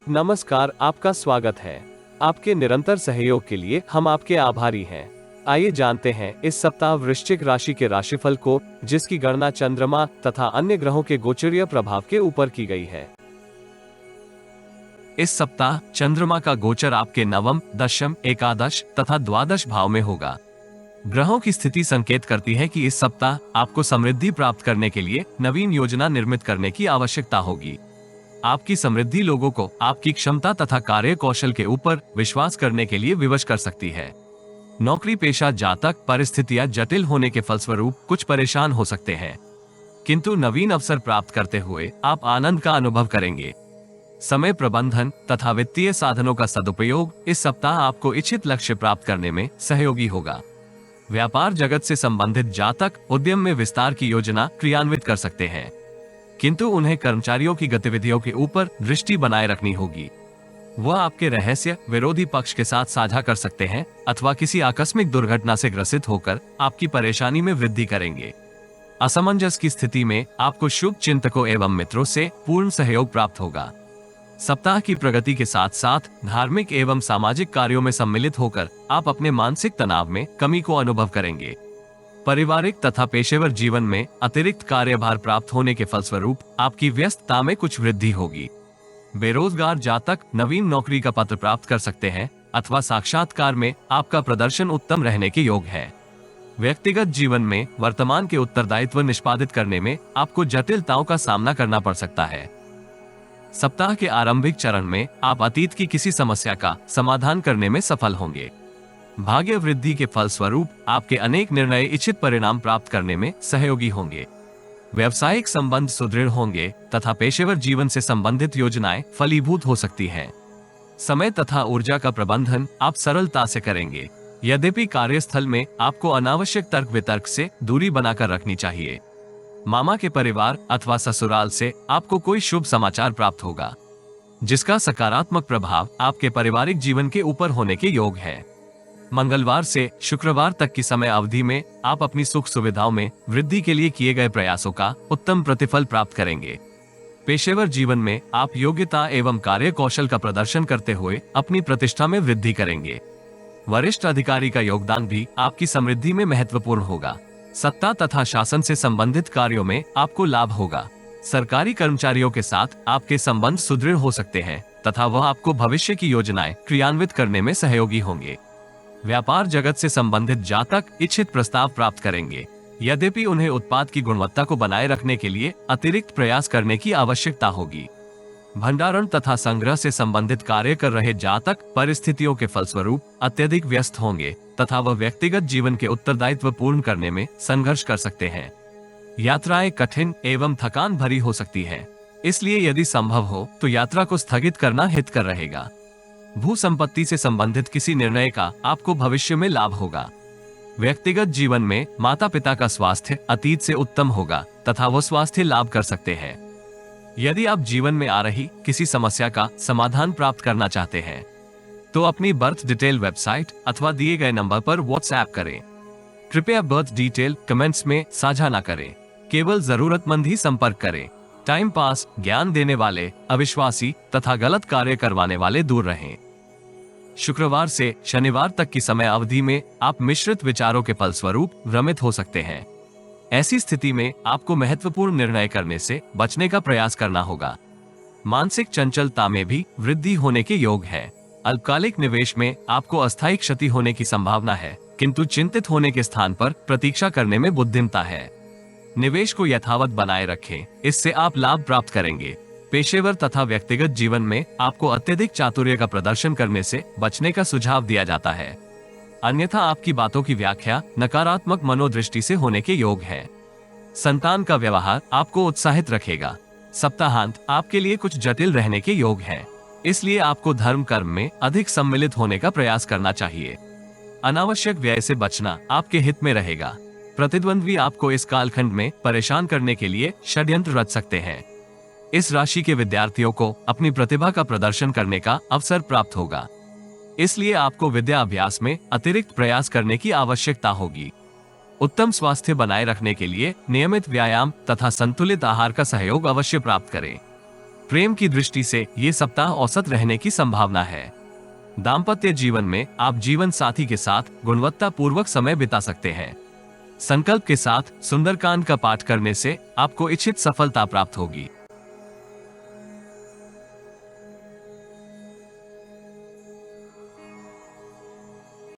नमस्कार, आपका स्वागत है। आपके निरंतर सहयोग के लिए हम आपके आभारी हैं। आइए जानते हैं इस सप्ताह वृश्चिक राशि के राशिफल को, जिसकी गणना चंद्रमा तथा अन्य ग्रहों के गोचरीय प्रभाव के ऊपर की गई है। इस सप्ताह चंद्रमा का गोचर आपके नवम, दशम, एकादश तथा द्वादश भाव में होगा। ग्रहों की स्थिति संकेत करती है कि इस सप्ताह आपको समृद्धि प्राप्त करने के लिए नवीन योजना निर्मित करने की आवश्यकता होगी। आपकी समृद्धि लोगों को आपकी क्षमता तथा कार्य कौशल के ऊपर विश्वास करने के लिए विवश कर सकती है। नौकरी पेशा जातक परिस्थितियां जटिल होने के फलस्वरूप कुछ परेशान हो सकते हैं, किंतु नवीन अवसर प्राप्त करते हुए आप आनंद का अनुभव करेंगे। समय प्रबंधन तथा वित्तीय साधनों का सदुपयोग इस सप्ताह आपको इच्छित लक्ष्य प्राप्त करने में सहयोगी होगा। व्यापार जगत से संबंधित जातक उद्यम में विस्तार की योजना क्रियान्वित कर सकते हैं, किंतु उन्हें कर्मचारियों की गतिविधियों के ऊपर दृष्टि बनाए रखनी होगी। वह आपके रहस्य विरोधी पक्ष के साथ साझा कर सकते हैं अथवा किसी आकस्मिक दुर्घटना से ग्रसित होकर आपकी परेशानी में वृद्धि करेंगे। असमंजस की स्थिति में आपको शुभ चिंतकों एवं मित्रों से पूर्ण सहयोग प्राप्त होगा। सप्ताह की प्रगति के साथ साथ धार्मिक एवं सामाजिक कार्यों में सम्मिलित होकर आप अपने मानसिक तनाव में कमी को अनुभव करेंगे। पारिवारिक तथा पेशेवर जीवन में अतिरिक्त कार्यभार प्राप्त होने के फलस्वरूप आपकी व्यस्तता में कुछ वृद्धि होगी। बेरोजगार जातक नवीन नौकरी का पत्र प्राप्त कर सकते हैं अथवा साक्षात्कार में आपका प्रदर्शन उत्तम रहने के योग है। व्यक्तिगत जीवन में वर्तमान के उत्तरदायित्व निष्पादित करने में आपको जटिलताओं का सामना करना पड़ सकता है। सप्ताह के आरंभिक चरण में आप अतीत की किसी समस्या का समाधान करने में सफल होंगे। भाग्य वृद्धि के फलस्वरूप आपके अनेक निर्णय इच्छित परिणाम प्राप्त करने में सहयोगी होंगे। व्यवसायिक संबंध सुदृढ़ होंगे तथा पेशेवर जीवन से संबंधित योजनाएं फलीभूत हो सकती हैं। समय तथा ऊर्जा का प्रबंधन आप सरलता से करेंगे। यद्यपि कार्यस्थल में आपको अनावश्यक तर्क वितर्क से दूरी बनाकर रखनी चाहिए। मामा के परिवार अथवा ससुराल से आपको कोई शुभ समाचार प्राप्त होगा, जिसका सकारात्मक प्रभाव आपके पारिवारिक जीवन के ऊपर होने के योग है। मंगलवार से शुक्रवार तक की समय अवधि में आप अपनी सुख सुविधाओं में वृद्धि के लिए किए गए प्रयासों का उत्तम प्रतिफल प्राप्त करेंगे। पेशेवर जीवन में आप योग्यता एवं कार्य कौशल का प्रदर्शन करते हुए अपनी प्रतिष्ठा में वृद्धि करेंगे। वरिष्ठ अधिकारी का योगदान भी आपकी समृद्धि में महत्वपूर्ण होगा। सत्ता तथा शासन से संबंधित कार्यों में आपको लाभ होगा। सरकारी कर्मचारियों के साथ आपके संबंध सुदृढ़ हो सकते हैं तथा वह आपको भविष्य की योजनाएं क्रियान्वित करने में सहयोगी होंगे। व्यापार जगत से संबंधित जातक इच्छित प्रस्ताव प्राप्त करेंगे, यद्यपि उन्हें उत्पाद की गुणवत्ता को बनाए रखने के लिए अतिरिक्त प्रयास करने की आवश्यकता होगी। भंडारण तथा संग्रह से संबंधित कार्य कर रहे जातक परिस्थितियों के फलस्वरूप अत्यधिक व्यस्त होंगे तथा वह व्यक्तिगत जीवन के उत्तरदायित्व पूर्ण करने में संघर्ष कर सकते हैं। यात्राएं कठिन एवं थकान भरी हो सकती है, इसलिए यदि संभव हो तो यात्रा को स्थगित करना हितकर रहेगा। भू संपत्ति से संबंधित किसी निर्णय का आपको भविष्य में लाभ होगा। व्यक्तिगत जीवन में माता पिता का स्वास्थ्य अतीत से उत्तम होगा तथा वो स्वास्थ्य लाभ कर सकते हैं। यदि आप जीवन में आ रही किसी समस्या का समाधान प्राप्त करना चाहते हैं तो अपनी बर्थ डिटेल वेबसाइट अथवा दिए गए नंबर पर व्हाट्सएप करें। कृपया बर्थ डिटेल कमेंट्स में साझा न करें, केवल जरूरतमंद ही संपर्क करें। टाइम पास, ज्ञान देने वाले, अविश्वासी तथा गलत कार्य करवाने वाले दूर रहें। शुक्रवार से शनिवार तक की समय अवधि में आप मिश्रित विचारों के फलस्वरूप भ्रमित हो सकते हैं। ऐसी स्थिति में आपको महत्वपूर्ण निर्णय करने से बचने का प्रयास करना होगा। मानसिक चंचलता में भी वृद्धि होने के योग है। अल्पकालिक निवेश में आपको अस्थायी क्षति होने की संभावना है, किंतु चिंतित होने के स्थान पर प्रतीक्षा करने में बुद्धिमता है। निवेश को यथावत बनाए रखें, इससे आप लाभ प्राप्त करेंगे। पेशेवर तथा व्यक्तिगत जीवन में आपको अत्यधिक चातुर्य का प्रदर्शन करने से बचने का सुझाव दिया जाता है, अन्यथा आपकी बातों की व्याख्या नकारात्मक मनोदृष्टि से होने के योग है। संतान का व्यवहार आपको उत्साहित रखेगा। सप्ताहांत आपके लिए कुछ जटिल रहने के योग है, इसलिए आपको धर्म कर्म में अधिक सम्मिलित होने का प्रयास करना चाहिए। अनावश्यक व्यय से बचना आपके हित में रहेगा। प्रतिद्वंद्वी आपको इस कालखंड में परेशान करने के लिए षड्यंत्र रच सकते हैं। इस राशि के विद्यार्थियों को अपनी प्रतिभा का प्रदर्शन करने का अवसर प्राप्त होगा, इसलिए आपको विद्या अभ्यास में अतिरिक्त प्रयास करने की आवश्यकता होगी। उत्तम स्वास्थ्य बनाए रखने के लिए नियमित व्यायाम तथा संतुलित आहार का सहयोग अवश्य प्राप्त करें। प्रेम की दृष्टि से ये सप्ताह औसत रहने की संभावना है। दाम्पत्य जीवन में आप जीवन साथी के साथ गुणवत्ता पूर्वक समय बिता सकते हैं। संकल्प के साथ सुंदरकांड का पाठ करने से आपको इच्छित सफलता प्राप्त होगी।